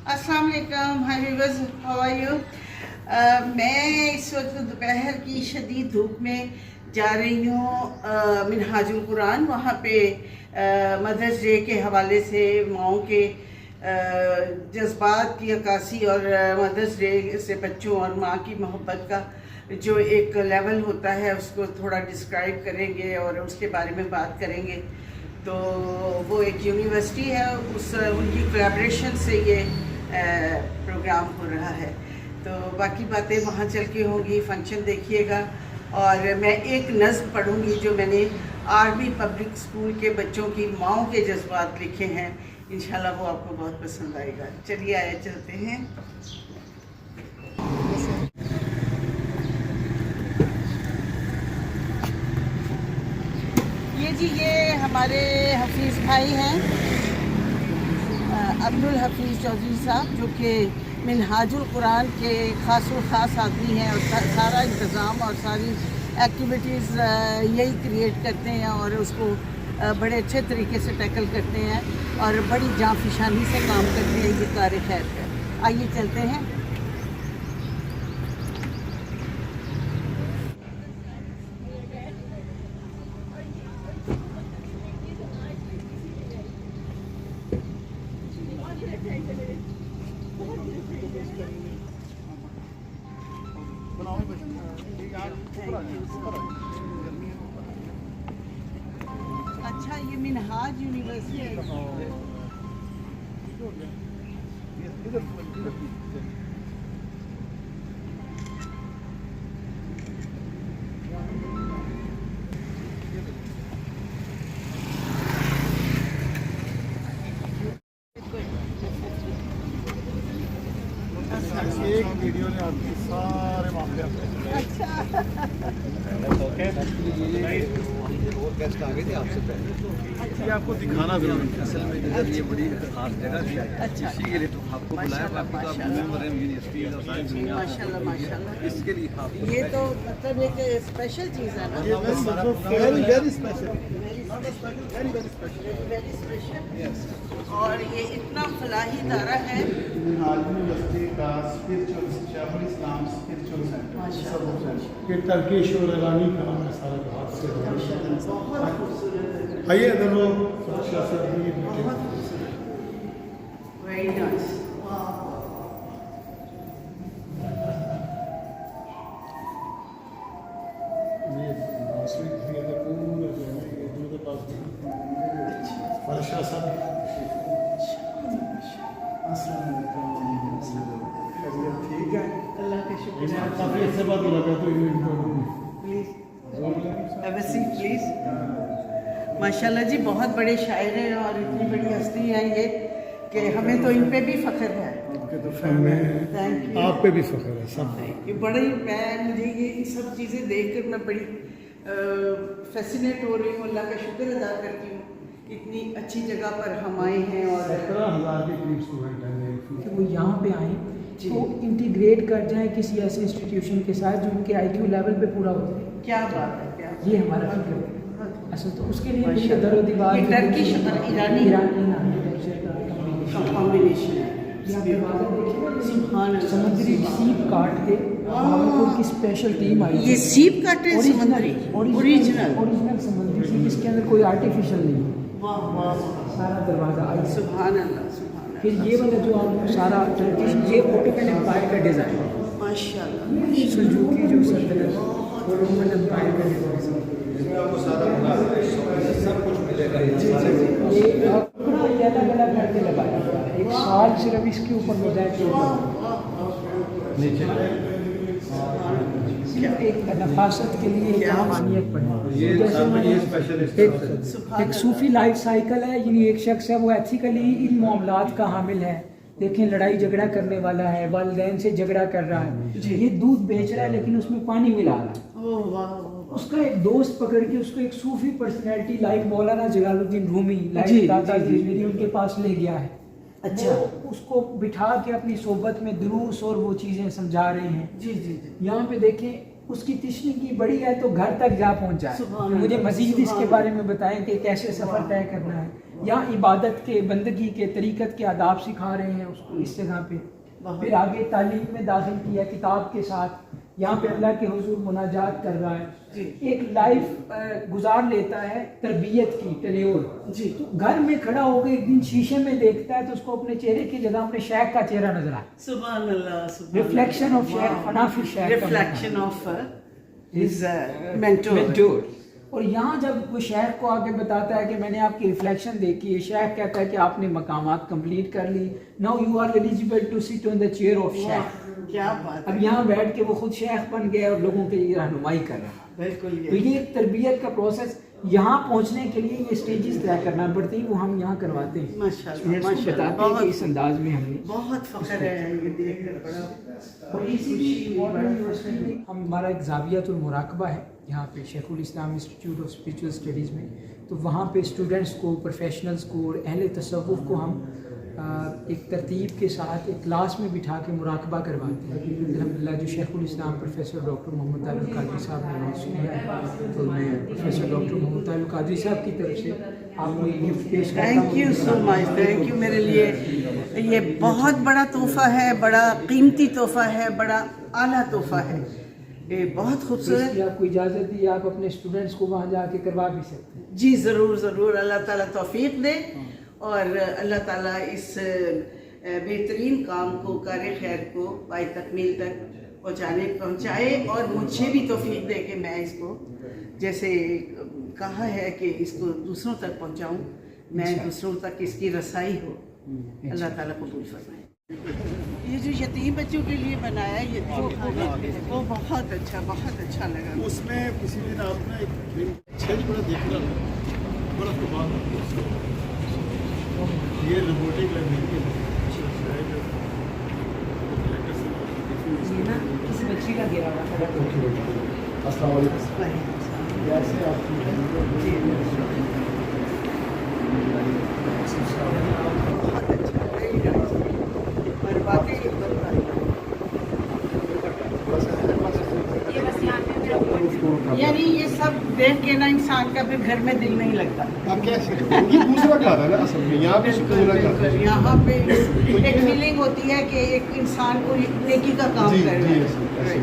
अस्सलाम वालेकुम, hi viewers, how are you. मैं इस वक्त दोपहर की शदीद धूप में जा रही हूँ मिनहाजुल कुरान। वहाँ पे मदर्स डे के हवाले से माओं के जज्बात की अक्कासी और मदर्स डे से बच्चों और माँ की मोहब्बत का जो एक लेवल होता है उसको थोड़ा डिस्क्राइब करेंगे और उसके बारे में बात करेंगे। तो वो एक यूनिवर्सिटी है, उस उनकी कोलैबोरेशन से ये प्रोग्राम हो रहा है। तो बाकी बातें वहाँ चल के होंगी, फंक्शन देखिएगा। और मैं एक नज़्म पढ़ूँगी जो मैंने आर्मी पब्लिक स्कूल के बच्चों की माओं के जज्बात लिखे हैं। इंशाल्लाह वो आपको बहुत पसंद आएगा। चलिए आए चलते हैं। ये हमारे हफीज़ भाई हैं, अब्दुल हफीज़ चौधरी साहब, जो कि मिनहाजुल कुरान के ख़ास आदमी हैं और सारा इंतज़ाम और सारी एक्टिविटीज़ यही क्रिएट करते हैं और उसको बड़े अच्छे तरीके से टैकल करते हैं और बड़ी जाँफिशानी से काम करते हैं। ये कार खैर है। आइए चलते हैं। अच्छा, ये मिनहाज यूनिवर्सिटी है। एक वीडियो ने आपके सारे मामले अच्छा, और गेस्ट आ गए थे आपसे पहले। ये आपको दिखाना जरूरी है। असल में इधर ये बड़ी खास जगह थी, अच्छा। इसी के लिए तो आपको बुलाया। बाकी तो आप मेंबर हैं यूनिवर्सिटी और सारी दुनिया, माशाल्लाह माशाल्लाह। इसके लिए आपको ये तो मतलब एक स्पेशल चीज़ है ना। ये very special, very special. Very special. और ये इतना फलाही इदारा है। यूनिवर्सिटी का स्पिरिचुअल शेखुल इस्लाम स्पिरिचुअल सेंटर माशाल्लाह। ये टर्किश और ईरानी काम है सारे हाथ से। बहुत खूबसूरत। आइए इधर लोग वेरी नाइस। ये बांसुरी भी है पूरा जो है ये दूर पास बादशाह साहब। ठीक है, अल्लाह का शुक्र है। काफी अच्छे बात लगा तो please have a seat please. माशाल्लाह जी, बहुत बड़े शायर हैं और इतनी बड़ी हस्ती हैं ये कि हमें तो इन पे भी फख्र है। आपके तो फैन है, थैंक यू। आप पे भी फख्र है सब। ये बड़ी मुझे ये सब चीज़ें देख कर मैं बड़ी फैसिनेट हो रही हूँ। अल्लाह का शुक्र अदा करती हूँ इतनी अच्छी जगह पर हम आए हैं। और 17,000 के करीब स्टूडेंट हैं कि वो यहाँ पे आएँ तो इंटीग्रेट कर जाएं किसी ऐसे इंस्टीट्यूशन के साथ जो उनके IQ लेवल पे पूरा हो जाए। क्या बात है, क्या ये हमारा फिक्र है असल। तो उसके लिए मुझे दरो दीवार ये टर्किश और ईरानी कॉम्बिनेशन है। समुद्री सीप काट के भावलपुर की स्पेशल टीम आई। ये सीप काट रहे हैं समुद्री, ओरिजिनल समुद्री सीप, इसके अंदर कोई आर्टिफिशियल नहीं है। वाह वाह वाह, सारा दरवाजा आई। सुभान अल्लाह सुभान अल्लाह। फिर ये वाला जो आपको सारा टर्किश, ये ऑटोमन एम्पायर का डिज़ाइन है। माशाल्लाह। सुजुकी जो सल्तनत ऑटोमन एम्पायर का डिज़ाइन इसमें आपको सारा सब कुछ मिलेगा। ये पूरा ये अलग अलग करके लगाया हुआ है। एक साल सिर्फ इसके ऊपर मोज़ैक नीचे एक नफासत के लिए एक अहमियत पड़ी। एक सूफी लाइफ साइकिल है, यानी एक शख्स है वो एथिकली इन मामलात का हामिल है। देखें, लड़ाई झगड़ा करने वाला है, वालिदैन से झगड़ा कर रहा है, ये दूध बेच रहा है लेकिन उसमें पानी मिला रहा है। ओह वाह। उसका एक दोस्त पकड़ के उसको एक सूफी पर्सनैलिटी लाइक मौलाना जलालुद्दीन रूमी, लाइक दाता गिरजरी उनके पास ले गया है। अच्छा, उसको बिठा के अपनी सोबत में दुरूस और वो चीज़ें समझा रहे हैं। जी जी जी। यहाँ पे देखें, उसकी तिश्नी की बड़ी है तो घर तक जा पहुँचा है। मुझे मजीद इसके बारे में बताएं कि कैसे सफ़र तय करना है। या इबादत के, बंदगी के, तरीक़त के आदाब सिखा रहे हैं उसको इस जगह पे। फिर आगे तालीम में दाखिल किया किताब के साथ, यहाँ पे अल्लाह के हुजूर मुनाजात कर रहा है, एक लाइफ गुजार लेता है तरबियत की टेन्योर जी। तो घर में खड़ा होकर एक दिन शीशे में देखता है तो उसको अपने चेहरे की जगह अपने शेख का चेहरा नजर आया। सुभान अल्लाह, रिफ्लेक्शन ऑफ शेख, हनाफी शेख, रिफ्लेक्शन ऑफ हिज मेंटोर। और यहाँ जब वो शेख को आगे बताता है कि मैंने आपकी रिफ्लेक्शन देखी है, शेख कहता है कि आपने मकामात कंप्लीट कर ली, now you are eligible to sit on the chair of शेख। क्या बात है। अब यहाँ बैठ के वो खुद शेख बन गया और लोगों के लिए रहनुमाई कर रहा है। बिल्कुल तो ये एक तरबियत का प्रोसेस, यहाँ पहुँचने के लिए ये स्टेजेस तय करना पड़ती है, वो हम यहाँ करवाते हैं। माशाल्लाह, बताते हैं कि इस अंदाज में हमने बहुत फख्र है ये देखकर, बड़ा। और इसी मॉडर्न यूनिवर्सिटी में हमारा एक ज़ावियतुल मुराकबा है यहाँ पे शेखुल इस्लाम इंस्टीट्यूट ऑफ स्पिरिचुअल स्टडीज़ में। तो वहाँ पे स्टूडेंट्स को, प्रोफेशनल्स को और अहले तसव्वुफ़ को हम एक तरतीब के साथ एक क्लास में बिठा के मुराकबा करवाते हैं। अल्हम्दुलिल्लाह जो शेखुल इस्लाम प्रोफेसर डॉक्टर मोहम्मद तालुक कादरी साहब ने अनाउंस किया है, तो मैं प्रोफेसर डॉक्टर मोहम्मद तालुक कादरी साहब की तरफ से आपको ये गिफ्ट पेश करता हूं। Thank you so much, thank you. मेरे लिए ये बहुत बड़ा तोहफ़ा है, बड़ा कीमती तोहफ़ा है, बड़ा आला तोहफ़ा है, ये बहुत खूबसूरत। इसलिए आपको इजाज़त दी, आप अपने स्टूडेंट्स को वहाँ जाके करवा भी सकते हैं। जी ज़रूर ज़रूर, अल्लाह ताला तौफीक दे और अल्लाह ताला इस बेहतरीन काम को, कार्य खैर को पाई तकमील तक पहुँचाए और मुझे भी तौफीक दे कि मैं इसको, जैसे कहा है कि इसको दूसरों तक पहुँचाऊँ, मैं दूसरों तक इसकी रसाई हो। अल्लाह ताला कबूल फरमाए। ये जो यतीम बच्चों के लिए बनाया ये वो बहुत अच्छा लगा। उसमें किसी दिन आप ना एक छेद बड़ा देखना बड़ा कमाल है। ये रोबोटिक लाइब्रेरी है, किसी बच्ची का गिरा हुआ था। अस्सलाम वालेकुम। जैसे आप और वाकई यानी ये सब देख के ना इंसान का फिर घर में दिल नहीं लगता। अब कैसे ये दूसरा घर है ना असल में, यहाँ पे सुकून है। यहाँ पे एक फीलिंग होती है कि एक इंसान को नेकी का काम कर रहा है।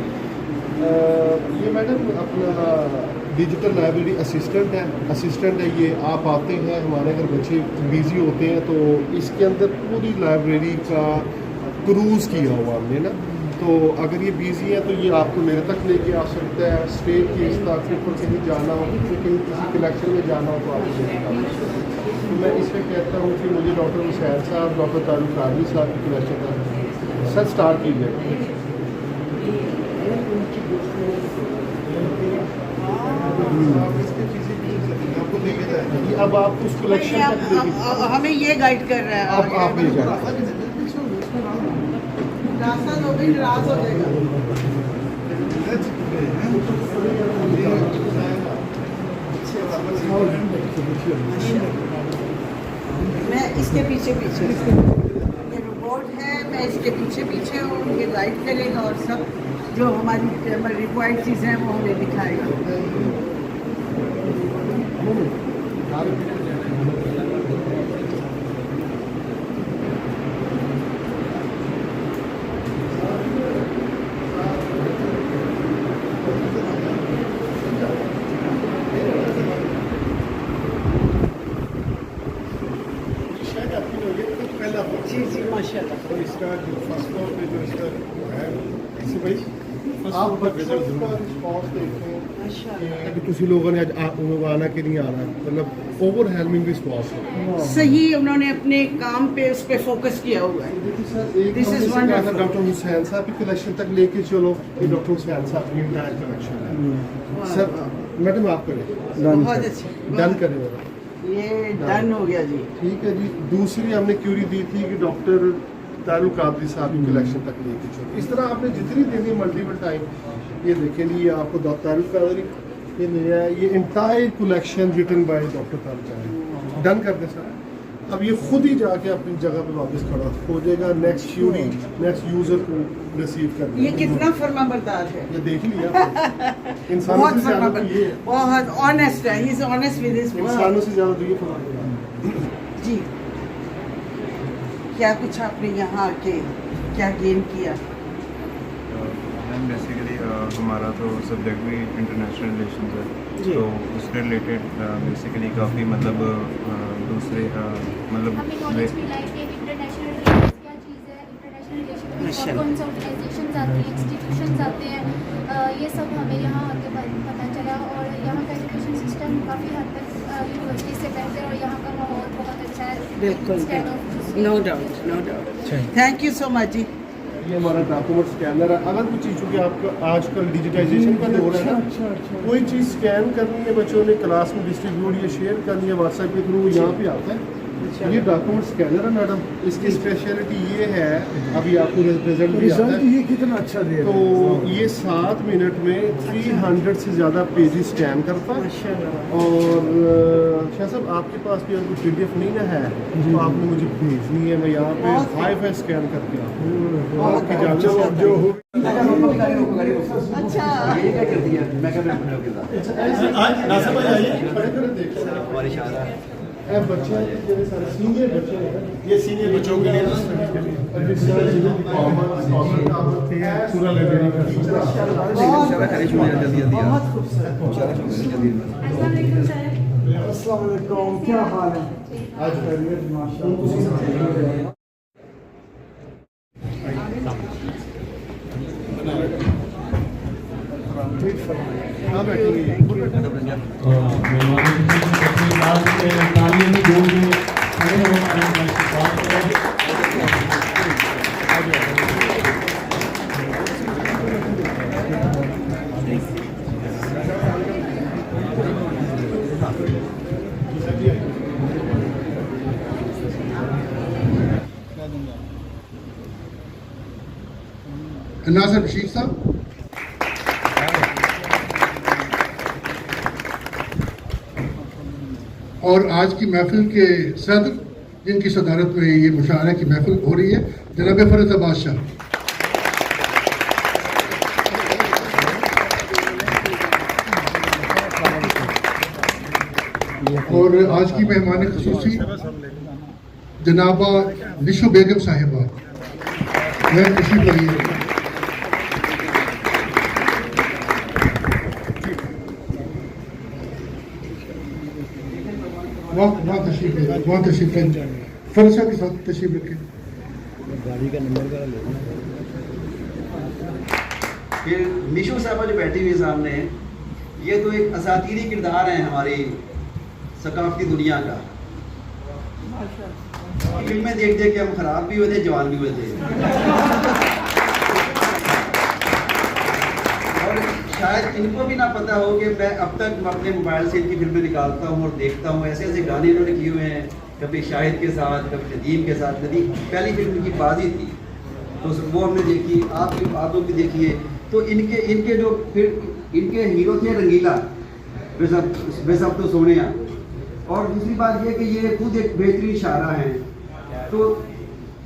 ये मैडम अपना डिजिटल लाइब्रेरी असिस्टेंट है ये। आप आते हैं, हमारे अगर बच्चे बिजी होते हैं तो इसके अंदर पूरी लाइब्रेरी का क्रूज़ किया हुआ हमने ना। तो अगर ये बिजी है तो ये आपको मेरे तक लेके आ सकता है। स्टेट की इस तारीख पर कहीं जाना हो, कहीं किसी कलेक्शन में जाना हो तो आप लेके आ सकते हैं। तो मैं इसमें कहता हूँ कि मुझे डॉक्टर हुसैन साहब, डॉक्टर तारुक कादरी साहब की कलेक्शन का सर स्टार्ट कीजिए। अब आप उस कलेक्शन हमें ये गाइड कर रहा है। अब आप ये गाइड नाराज हो गई, नाराज हो जाएगा। मैं इसके पीछे ये रोबोट है, मैं इसके पीछे हूँ, ये गाइड करेगा और सब जो हमारी रिक्वायर्ड चीज़ें हैं वो हमें दिखाएगा। जी माशाल्लाह। तो इसका जो फर्स्ट फ्लोर पे जो इसका है इसी भाई आप बच्चों का रिस्पॉन्स देखें कि तुसी लोगों ने आज आना कि नहीं आना, मतलब ओवरवेलमिंग रिस्पॉन्स है। सही, उन्होंने अपने काम पे उस पे फोकस किया हुआ है। This is wonderful. Doctor Hussain साहब की कलेक्शन तक लेके चलो, ये डॉक्टर हुसैन साहब की इंटायर कलेक्शन है। सर मैडम आप करें, बहुत अच्छे, डन करें, ये डन हो गया जी। ठीक है जी। दूसरी हमने क्यूरी दी थी कि डॉक्टर तारुक कादरी साहब की कलेक्शन तक लेके चलो। इस तरह आपने जितनी देनी मल्टीपल टाइम, ये देखें जी, ये आपको डॉक्टर तारुक कादरी ये नया है, ये entire collection written by doctor Tariq Qadri. Done कर दे सर। अब ये खुद ही जाके अपनी जगह पे वापस खड़ा हो जाएगा, नेक्स्ट क्यूरी नेक्स्ट यूजर को रिसीव कर। ये कितना फर्माबरदार है, ये देख लिया। इंसानों से ज्यादा तो ये बहुत ऑनेस्ट है, he is honest with his work. इंसानों से ज्यादा तो ये फर्माबरदार है। क्या कुछ आपने यहाँ आके क्या गेन किया? मैम बेसिकली हमारा तो सब्जेक्ट भी इंटरनेशनल रिलेशंस है, जी। तो उससे रिलेटेड बेसिकली काफ़ी मतलब दूसरे मतलब हमें नॉलेज मिला है कि इंटरनेशनल रिलेशंस क्या चीज़ है, इंटरनेशनल रिलेशन अच्छा। में कौन से ऑर्गेनाइजेशंस आते हैं, इंस्टीट्यूशंस आते हैं, ये सब हमें यहाँ आके पता चला। और यहाँ का एजुकेशन सिस्टम काफ़ी हद तक यूनिवर्सिटी से बेहतर और यहाँ का माहौल बहुत अच्छा है। बिल्कुल, Instead of- no doubt, no doubt. Thank you so much जी। ये हमारा डॉक्यूमेंट स्कैनर है। अगर कोई चीज़, चूँकि आपका आजकल डिजिटाइजेशन का दौर है ना, कोई चीज़ स्कैन करनी है बच्चों ने क्लास में डिस्ट्रीब्यूट या शेयर करनी है व्हाट्सएप के थ्रू, यहाँ पे आता है। ये डॉक्यूमेंट स्कैनर है मैडम, इसकी स्पेशलिटी ये है, अभी आपको रिजल्ट भी आता है। ये कितना अच्छा दे तो ये 7 मिनट में 300 से ज़्यादा पेजेस स्कैन करता है। माशाल्लाह। और शाह साहब, आपके पास भी अगर PDF नहीं ना है तो आपने मुझे भेजनी है, मैं यहाँ पे वाईफाई स्कैन करके आपको आपकी इजाज़त जो हो अच्छा, हमारी शादी बच्चे सीनियर बच्चे हैं, ये सीनियर बच्चों के लिए पूरा लाइब्रेरी का जल्दी जल्दी बहुत खूबसूरत। अस्सलाम वालेकुम, क्या हाल है? आज माशाल्लाह। हाँ बैठेंगे। नाज़र बशीर साहब, और आज की महफिल के सदर जिनकी सदारत में ये मुशायरा की महफिल हो रही है, जनाब फरत अब्बास शाह। और आज की मेहमान खुसूसी जनाबा निशो बेगम साहिबा, मैं तशरीफ लाइए। वहाँ तशरीफ ले, वहाँ तशरीफ ले, फरसा के साथ तशरीफ रखें। गाड़ी का नंबर का लेना। फिर निशो साहबा जो बैठी हुई सामने, ये तो एक असातीरी किरदार हैं हमारी सकाफती दुनिया का। फिल्में देख देख के हम खराब भी हुए थे, जवान भी हुए थे। और शायद इनको भी ना पता हो कि मैं अब तक अपने मोबाइल से इनकी फिल्में निकालता हूँ और देखता हूँ। ऐसे ऐसे गाने इन्होंने किए हुए हैं, कभी शाहिद के साथ, कभी नदीम के साथ। नदीम पहली फिल्म की बाजी थी, तो वो हमने देखी, आपको भी देखिए। तो इनके जो फिर इनके हीरो थे रंगीला, वे सब तो सोनिया। और दूसरी बात ये कि ये खुद एक बेहतरीन शायरा हैं। तो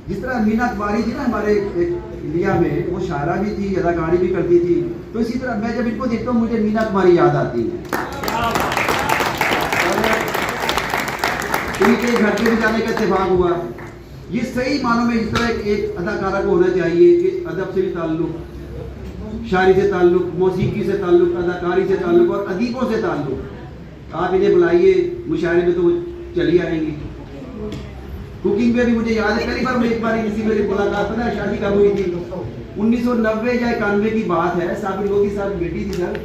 जिस तरह मीना कुमारी थी ना हमारे इंडिया में, वो शायरा भी थी, अदाकारी भी करती थी। तो इसी तरह मैं जब इनको देखता हूँ मुझे मीना कुमारी याद आती है। इनके घर पे भी जाने का इत्तेफाक हुआ। ये सही मानों में इस तरह एक अदाकारा को होना चाहिए कि अदब से भी ताल्लुक, शायरी से ताल्लुक, मौसीकी से ताल्लुक, अदाकारी से ताल्लुक और अदीबों से ताल्लुक। आप इन्हें बुलाइए मुशायरे में तो वो चली आएंगी। कुकिंग में भी मुझे याद है, पहली बार एक बार किसी मेरी मुलाकात में ना शादी कब हुई थी, 1990 या 91 की बात है। साबिर लोधी साहब बेटी थी सर,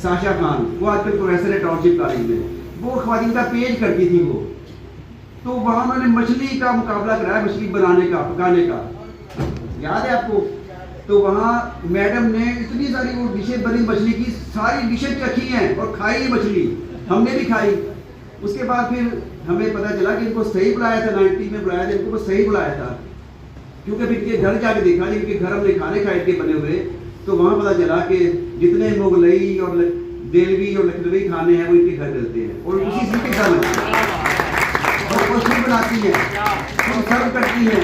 साशा खान, वो आजकल प्रोफेसर है टाउनशिप कॉलेज में। वो ख्वातीन का पेज करती थी वो। तो वहाँ उन्होंने मछली का मुकाबला कराया, मछली बनाने का, पकाने का, याद है आपको? तो वहाँ मैडम ने इतनी सारी वो डिशें बनी मछली की, सारी डिशें रखी हैं और खाई मछली, हमने भी खाई। उसके बाद फिर हमें पता चला कि इनको सही बुलाया था, 90 में बुलाया था इनको, सही बुलाया था। क्योंकि फिर इनके घर जाके देखा, इनके घर हमने खाने खाए के बने हुए, तो वहाँ पता चला कि जितने मुगलई और देलवी और लखनवी खाने हैं वो इनके घर चलते हैं और उसी चीज़ के साथ और वो खुद बनाती है, खुद सर्व करती है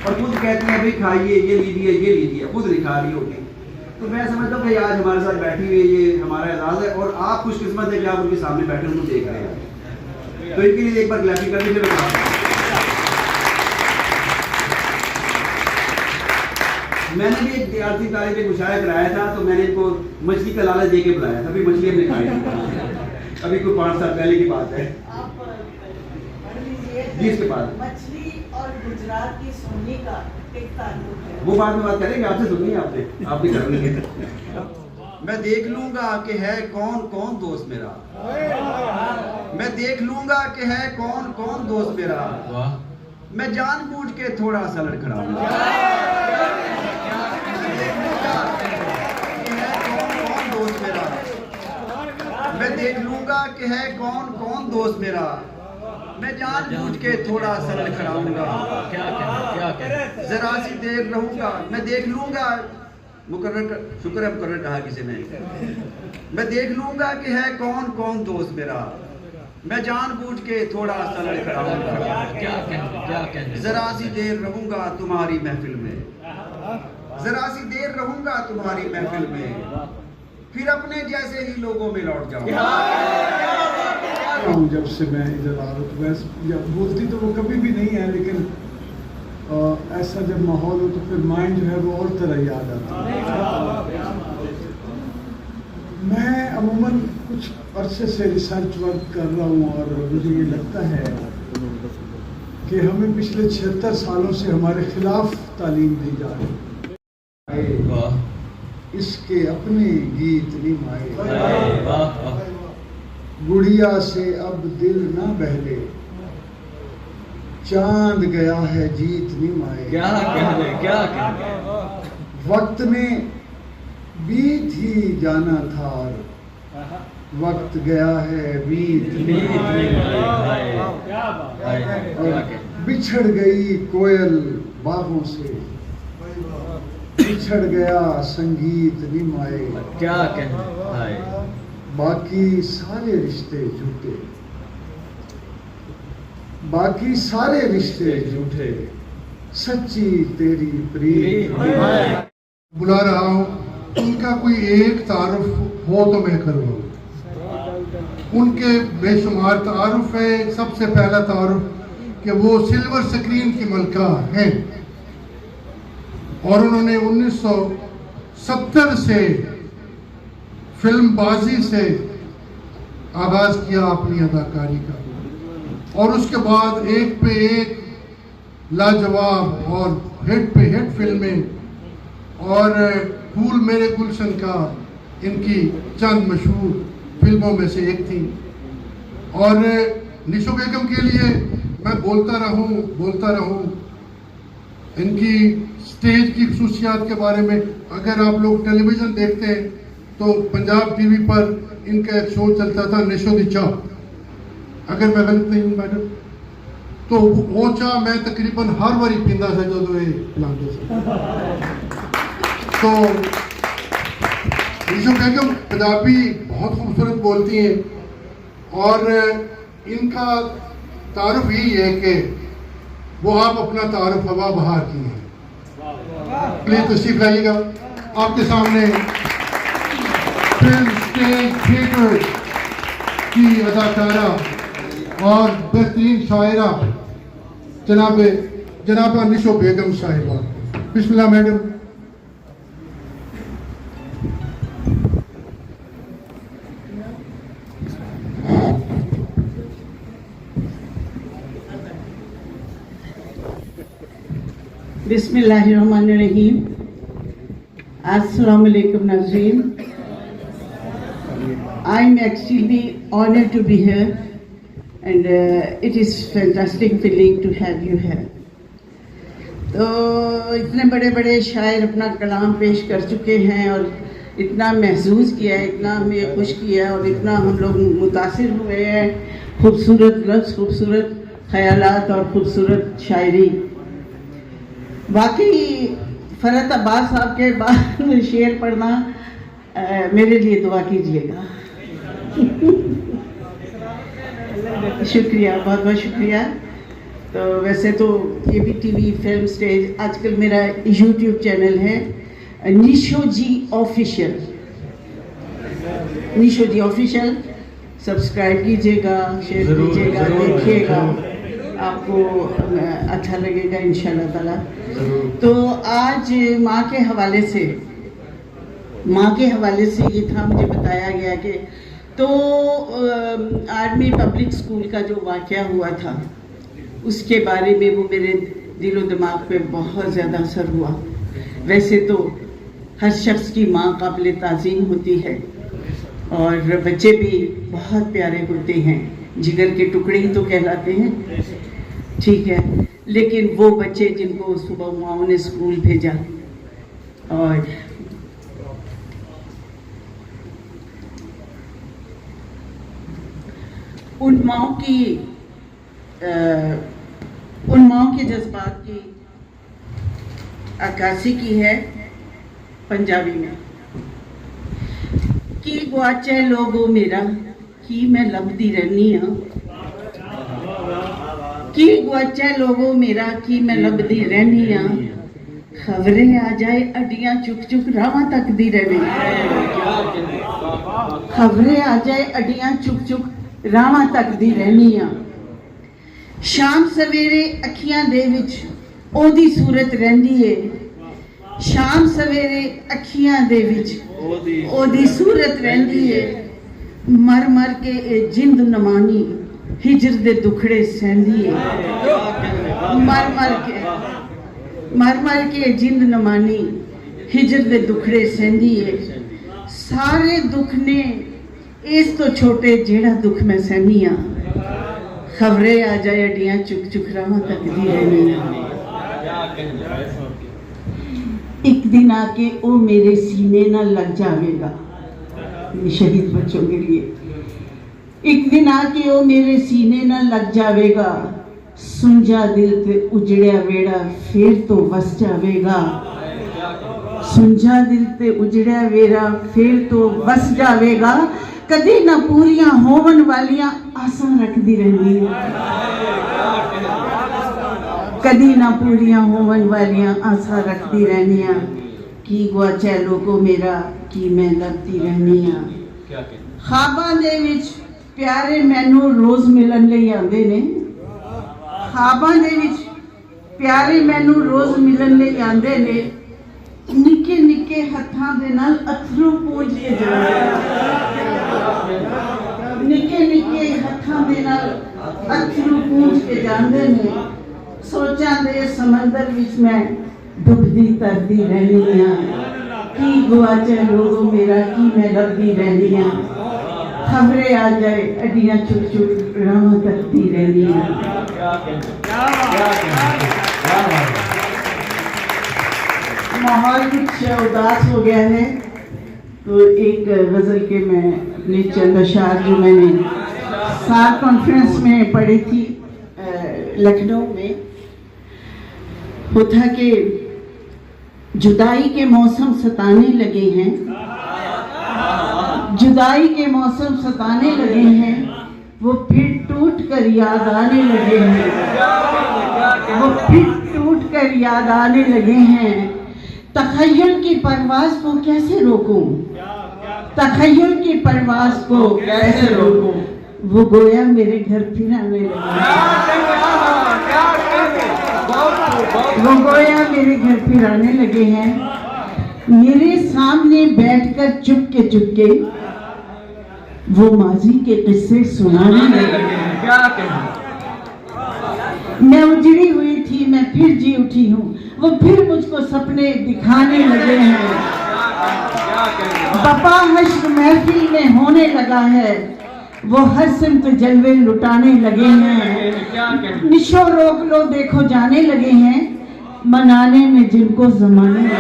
और खुद कहती है भाई खाइए, ये लीजिए, खुद नहीं खा रही होगी। तो मैं समझता हूँ कि आज हमारे साथ बैठी हुई ये हमारा एजाज़ है और आप खुशकिस्मत है कि आप उनके सामने बैठे उनको देख रहे हैं। तो इनके लिए एक बार क्लैपिंग कर दीजिए। मैंने भी एक DRC तालिब एक मुशायरा कराया था, तो मैंने इनको मछली का लालच दे के बुलाया था, अभी मछली हमने खाई थी, अभी कोई 5 साल पहले की बात है। आप पढ़ लीजिए जी, इसके बाद मछली और गुजरात की सोनी का एक ताल्लुक है। वो बाद में बात करेंगे, आपसे सुननी है, आपने आप भी कर लेंगे। मैं देख लूंगा कि है कौन कौन दोस्त मेरा, मैं देख लूंगा कि है कौन कौन दोस्त मेरा, मैं जानबूझ के थोड़ा सा लड़खड़ाऊंगा, कौन दोस्त मेरा, मैं देख लूंगा कि है कौन कौन दोस्त मेरा, मैं जानबूझ के थोड़ा सा लड़खड़ाऊंगा, जरा सी देर रहूंगा, मैं देख लूंगा, मुकर्रर शुक्र है मुकर्रर कहा किसी ने, मैं देख लूंगा कि है कौन कौन दोस्त मेरा, मैं जानबूझ के थोड़ा सा लड़खड़ाऊंगा, जरा सी देर रहूंगा तुम्हारी महफिल में, जरा सी देर रहूंगा तुम्हारी महफिल में, फिर अपने जैसे ही लोगों में लौट जाऊंगा। जब से मैं इधर आ रहा हूँ, वैसे या बोलती तो वो कभी भी नहीं है, लेकिन ऐसा जब माहौल हो तो फिर माइंड जो है वो और तरह याद आता है। मैं अमूमन कुछ अरसे से रिसर्च वर्क कर रहा हूँ और मुझे ये लगता है कि हमें पिछले 76 सालों से हमारे खिलाफ तालीम दी जा रही है। इसके अपने गीत निभाए, गुड़िया से अब दिल ना बहले, चांद गया है जीत निभाए। क्या कहने वक्त ने बीत ही जाना था, वक्त गया है बीत बिछड़ गई कोयल बाहों से, बिछड़ गया संगीत निमाए। क्या कहने बाकी सारे रिश्ते झूठे, बाकी सारे रिश्ते झूठे, सच्ची तेरी प्रीत। बुला रहा हूँ, उनका कोई एक तारुफ हो तो मैं करूँगा। उनके बेशुमार तारुफ है। सबसे पहला तारुफ कि वो सिल्वर स्क्रीन की मलका हैं और उन्होंने 1970 से फिल्मबाजी से आगाज किया अपनी अदाकारी का और उसके बाद एक पे एक लाजवाब और हिट पे हिट फिल्में और फूल मेरे गुलशन का इनकी चंद मशहूर फिल्मों में से एक थी। और निशो बेगम के लिए मैं बोलता रहूं इनकी स्टेज की खसूसियात के बारे में। अगर आप लोग टेलीविज़न देखते हैं तो पंजाब टीवी पर इनका एक शो चलता था निशो दी चाह, अगर मैं गलत नहीं हूँ मैडम, तो वो चाह मैं तकरीबन हर बारी पींदा था जो लाते थे। तो निशो बेगम पंजाबी बहुत खूबसूरत बोलती हैं और इनका तारुफ यही है कि वो आप अपना तारुफ हवा बहार की है। प्लीज तशरीफ लाइएगा। आपके सामने फिल्म, स्टेज, थिएटर की अदाकारा और बेहतरीन शायरा जनाब निशो बेगम साहिबा। बिस्मिल्लाह मैडम। बिस्मिल्लाहिर्रहमानिर्रहीम। अस्सलाम वालेकुम नाज़रीन। I am extremely honored to be here and it is fantastic feeling to have you here. तो इतने बड़े बड़े शायर अपना कलाम पेश कर चुके हैं और इतना महसूस किया है, इतना हमें खुश किया और इतना हम लोग मुतासिर हुए हैं। खूबसूरत लफ्ज़, खूबसूरत ख़यालात और खूबसूरत शायरी। वाकई फरहत अब्बास साहब के बाद शेर पढ़ना मेरे लिए दुआ कीजिएगा। शुक्रिया, बहुत बहुत शुक्रिया। तो वैसे तो ये भी टीवी, फिल्म, स्टेज, आजकल मेरा यूट्यूब चैनल है निशो जी ऑफिशियल। निशो जी ऑफिशियल सब्सक्राइब कीजिएगा, शेयर कीजिएगा, देखिएगा, आपको अच्छा लगेगा इंशाल्लाह ताला। तो आज माँ के हवाले से ये था, मुझे बताया गया कि तो आर्मी पब्लिक स्कूल का जो वाक़या हुआ था उसके बारे में वो मेरे दिलो दिमाग पे बहुत ज़्यादा असर हुआ। वैसे तो हर शख्स की माँ काबिल ताज़ीम होती है और बच्चे भी बहुत प्यारे होते हैं, जिगर के टुकड़े ही तो कहलाते हैं, ठीक है। लेकिन वो बच्चे जिनको सुबह माओ ने स्कूल भेजा और उन माओ के जज्बात की अक्कासी की है पंजाबी में कि गुआचे लोगो मेरा की मैं लभदी रहनी हाँ, की गुआचे लोगो मेरा की मैं लभदी रहनी हाँ, खबरें आ जाए अड्डियां चुक चुक रावां तक दी रहनी, खबरें आ जाए अड्डियां चुक चुक रावां तक दी रहनी हाँ। शाम सवेरे अखियां दे विच ओदी सूरत रहंदी है, शाम सवेरे अखियां दे विच ओदी सूरत रहंदी है, मर मर के ए जिंद नमानी हिजर दे दुखड़े सहंदी है, मर मर के जिंद नमानी हिजर दे दुखड़े सहंदी है। सारे दुख ने इस तो छोटे जेड़ा दुख मैं सहनी हाँ, खबरें आ जाए अड्डियां चुक चुक रावां तक दी रहनी हाँ। एक दिन आके ओ मेरे सीने ना लग जाएगा, शहीद बच्चों के लिए, एक दिन आके ओ मेरे सीने ना लग जाएगा, सुंजा दिल ते उजड़िया वेड़ा फिर तो वस जाएगा, सुंजा दिल ते उजड़िया वेड़ा फिर तो वस जाएगा, कदी ना पूरियां होवन वालियां आसां रखदी रहंदी है, कदी ना पूरियां होवन वालियां आसां रखदी रहनी है, की गुआचे लोगो मेरा की मैं लभदी रहनी हाँ। ख्वाबां दे विच प्यारे मैनू रोज मिलन लई आंदे ने, ख्वाबां दे विच प्यारे मैनू रोज मिलन लई आंदे ने, निक्के निक्के हत्थां दे नाल अथरू पूंझ के जांदे, निक्के निक्के हत्थां दे नाल अथरू पूंझ के जांदे ने, सोचां दे समंदर विच मैं डुबदी तरदी रहनी हाँ, की गुआचे लोगो मेरा की मैं लभदी रहनी हाँ, खबरें आ जाए अड्डियां चुक चुक रावां तकदी रहनी हाँ। माहौल कुछ उदास हो गया है तो एक गज़ल के मैं अपने चंद अशार जो मैंने सार कॉन्फ्रेंस में पढ़ी थी लखनऊ में, वो था कि जुदाई के मौसम सताने लगे हैं, जुदाई के मौसम सताने लगे हैं, वो फिर टूट कर याद आने लगे हैं, वो फिर टूट कर याद आने लगे हैं, तखय्युल की परवाज़ को कैसे रोकूं, तखय्युल की परवाज़ को कैसे रोकूं, वो गोया मेरे घर फिर आने लगे, वो गोया मेरे घर फिर आने लगे हैं, मेरे सामने बैठकर चुपके वो माजी के किस्से सुनाने लगे हैं। क्या मैं उजड़ी हुई थी, मैं फिर जी उठी हूँ, वो फिर मुझको सपने दिखाने लगे हैं, बपा हश्र महफिल में होने लगा है, वो हर सिमत जलवे लुटाने लगे हैं, निशो रोक लो देखो जाने लगे हैं, मनाने में जिनको जमाने लगे हैं,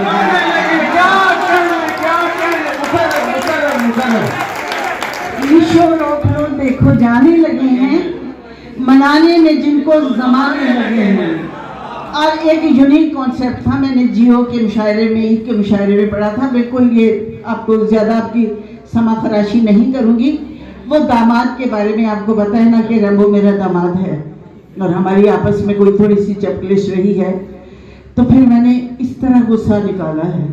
निशो रोक लो देखो जाने लगे हैं, मनाने में जिनको जमाने लगे हैं। और एक यूनिक कॉन्सेप्ट था, मैंने जियो के मुशायरे में, ईद के मुशायरे में पढ़ा था, बिल्कुल ये आपको ज़्यादा आपकी समा फराशी नहीं करूँगी। वो दामाद के बारे में आपको पता है ना कि रंबो मेरा दामाद है और हमारी आपस में कोई थोड़ी सी चपलिश रही है, तो फिर मैंने इस तरह गुस्सा निकाला है,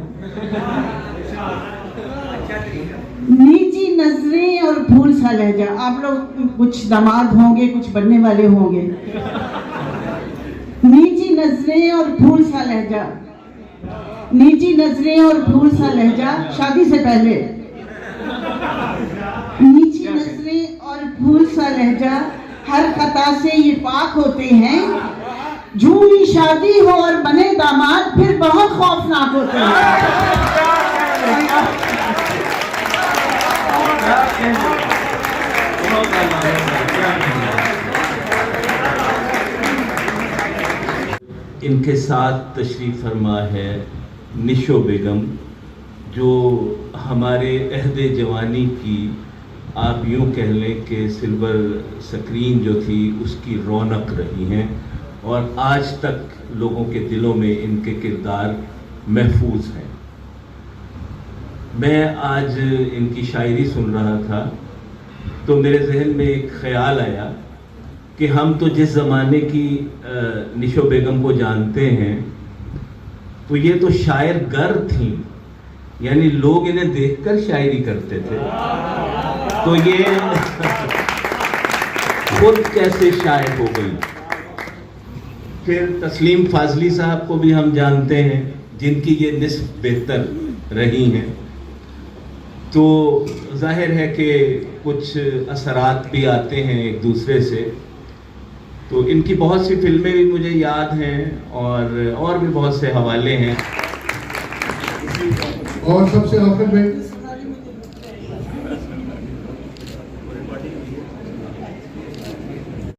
नीची नजरें और फूल सा लहजा। आप लोग कुछ दामाद होंगे, कुछ बनने वाले होंगे, नीची नजरें और फूल सा लहजा, नीची नजरें और फूल सा लहजा, शादी से पहले नीची नजरें और फूल सा लहजा, हर खता से ये पाक होते हैं, झूठी शादी हो और बने दामाद फिर बहुत खौफनाक होते इनके साथ तशरीफ़ फरमा है निशो बेगम, जो हमारे अहदे जवानी की आप यूँ कह लें कि सिल्वर स्क्रीन जो थी उसकी रौनक रही हैं और आज तक लोगों के दिलों में इनके किरदार महफूज हैं। मैं आज इनकी शायरी सुन रहा था तो मेरे जहन में एक ख्याल आया कि हम तो जिस ज़माने की निशो बेगम को जानते हैं तो ये तो शायर गर थी, यानी लोग इन्हें देखकर शायरी करते थे। तो ये खुद कैसे शायर हो गई। फिर तस्लीम फाजली साहब को भी हम जानते हैं, जिनकी ये निस्ब बेहतर रही हैं। तो जाहिर है कि कुछ असरात भी आते हैं एक दूसरे से। तो इनकी बहुत सी फिल्में भी मुझे याद हैं और भी बहुत से हवाले हैं। और सबसे आखिर में